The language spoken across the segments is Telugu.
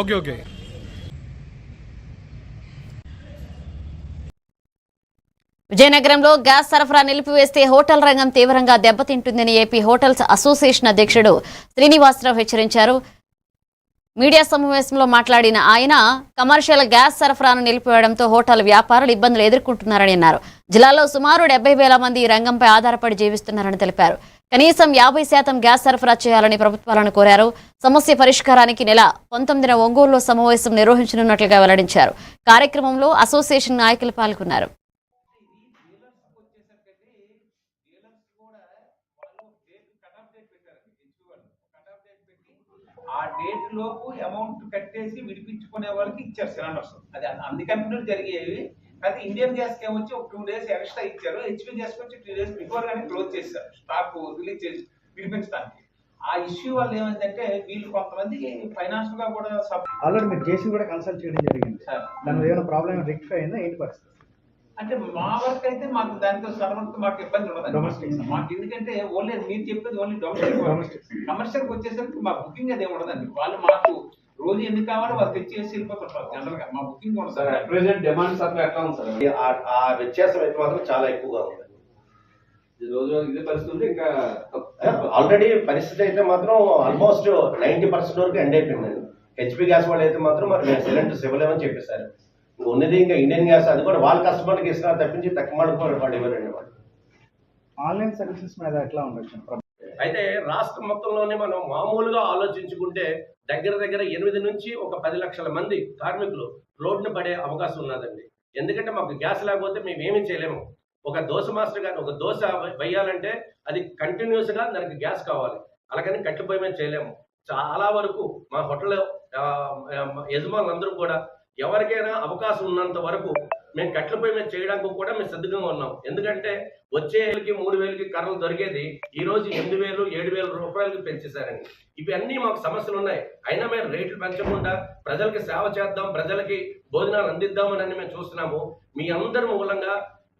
Okay okay. విజయనగరంలో గ్యాస్ సరఫరా నిలిపివేస్తే హోటల్ రంగం తీవ్రంగా దెబ్బతింటుందని ఏపీ హోటల్స్ అసోసియేషన్ అధ్యక్షుడు శ్రీనివాసరావు హెచ్చరించారు. మీడియా సమావేశంలో మాట్లాడిన ఆయన కమర్షియల్ గ్యాస్ సరఫరాను నిలిపివేయడంతో హోటల్ వ్యాపారులు ఇబ్బందులు ఎదుర్కొంటున్నారని అన్నారు. జిల్లాలో సుమారు 70,000 మంది ఈ రంగంపై ఆధారపడి జీవిస్తున్నారని తెలిపారు. కనీసం 50% గ్యాస్ సరఫరా చేయాలని ప్రభుత్వాలను కోరారు. సమస్య పరిష్కారానికి నెల 19న ఒంగోలులో సమావేశం నిర్వహించనున్నట్లుగా వెల్లడించారు. కార్యక్రమంలో అసోసియేషన్ నాయకులు పాల్గొన్నారు. ఆ డేట్ లోపు అమౌంట్ కట్టేసి విడిపించుకునే వాళ్ళకి ఇచ్చారు సిలిండర్స్. అది అన్ని కంపెనీలు జరిగేవి. అయితే ఇండియన్ గ్యాస్ కి ఏమొచ్చి ఒక 2 days ఎక్స్ట్రా ఇచ్చారు. హెచ్పీ గ్యాస్ వచ్చి 3 days బిఫోర్ గానే క్లోజ్ చేశారు స్టాక్ రిలీజ్ చేసి విడిపించడానికి. ఆ ఇష్యూ వల్ల ఏమైందంటే వీళ్ళు కొంతమందికి ఫైనాన్షియల్ గా కూడా ఆల్రెడీ మీరు జేసీ కూడా కన్సల్ట్ చేయడం జరిగింది సార్. దాని ఏమైనా ప్రాబ్లమ్ రెక్టిఫై అయిందా ఏంటి పరిస్థితి? అంటే మా వరకు అయితే మాకు దానితో సర్వంతో మాకు ఇబ్బంది ఉండదు. మాకు ఎందుకంటే ఓన్లీ మీరు చెప్పేది ఓన్లీ డొమెస్టిక్. కమర్షియల్ వచ్చేసరికి మా బుకింగ్ అది ఉండదండి. వాళ్ళు మాకు రోజు ఎన్ని కావాలో వాళ్ళు తెచ్చేసి వెళ్ళిపోతుంటారు. జనరల్ గా మా బుకింగ్ ఉండదు సార్. డిమాండ్ సప్లై ఎట్లా ఉంది సార్? ఆ వ్యత్యాసం అయితే మాత్రం చాలా ఎక్కువగా ఉంది. రోజు ఇదే పరిస్థితి ఇంకా ఆల్రెడీ పరిస్థితి అయితే మాత్రం ఆల్మోస్ట్ 90% వరకు ఎండ్ అయిపోయిందండి. హెచ్పీ గ్యాస్ వాళ్ళు అయితే మాత్రం మరి మేము సిలిండర్స్ ఇవ్వలేమని చెప్పేశారు. ఉన్నది ఇంకా ఇండియన్ గ్యాస్, అది కూడా వాళ్ళ కస్టమర్కి ఇస్తున్నారు తప్పించి తక్కువ వాళ్ళు ఇవ్వరండి. వాళ్ళు ఆన్లైన్ సర్వీసెస్ మీద ఎట్లా ఉండొచ్చు? అయితే రాష్ట్రం మొత్తంలోనే మనం మామూలుగా ఆలోచించుకుంటే దగ్గర 8 నుంచి ఒక 10 లక్షల మంది కార్మికులు రోడ్డున పడే అవకాశం ఉన్నదండి. ఎందుకంటే మాకు గ్యాస్ లేకపోతే మేము ఏమీ చేయలేము. ఒక దోశ మాస్టర్ గారు ఒక దోశ వేయాలంటే అది కంటిన్యూస్గా దానికి గ్యాస్ కావాలి. అలాగని కట్టెల పొయ్యి మీద చేయలేము. చాలా వరకు మా హోటల్ యజమానులందరూ కూడా ఎవరికైనా అవకాశం ఉన్నంత వరకు మేము కట్టెల పొయ్యి మీద చేయడానికి కూడా మేము సిద్ధంగా ఉన్నాం. ఎందుకంటే వచ్చే 3,000కి కర్రలు దొరికేది ఈ రోజు 8,000, 7,000 రూపాయలకి పెంచేశారండి. ఇవన్నీ మాకు సమస్యలు ఉన్నాయి. అయినా మేము రేట్లు పెంచకుండా ప్రజలకి సేవ చేద్దాం, ప్రజలకి భోజనాలు అందిద్దామని మేము చూస్తున్నాము. మీ అందరి మూలంగా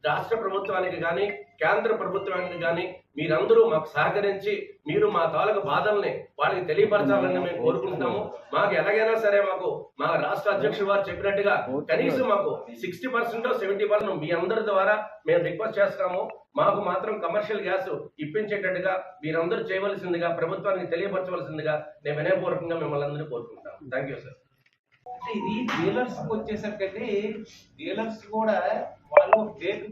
రాష్ట్ర ప్రభుత్వానికి కానీ కేంద్ర ప్రభుత్వానికి కానీ మీరందరూ మాకు సహకరించి మీరు మా తాలూకు బాధల్ని వాళ్ళకి తెలియపరచాలని మేము కోరుకుంటున్నాము. మాకు ఎలాగైనా సరే మాకు మా రాష్ట్ర అధ్యక్షుడు వారు చెప్పినట్టుగా కనీసం మాకు 60% 70% మీ అందరి ద్వారా మేము రిక్వెస్ట్ చేస్తున్నాము. మాకు మాత్రం కమర్షియల్ గ్యాస్ ఇప్పించేటట్టుగా మీరందరూ చేయవలసిందిగా ప్రభుత్వానికి తెలియపరచవలసిందిగా నేను వినయపూర్వకంగా మిమ్మల్ని అందరూ కోరుకుంటున్నాను. Thank you sir. అంటే ఇది డీలర్స్ వచ్చేసరికి డీలర్స్ కూడా వాళ్ళు డేట్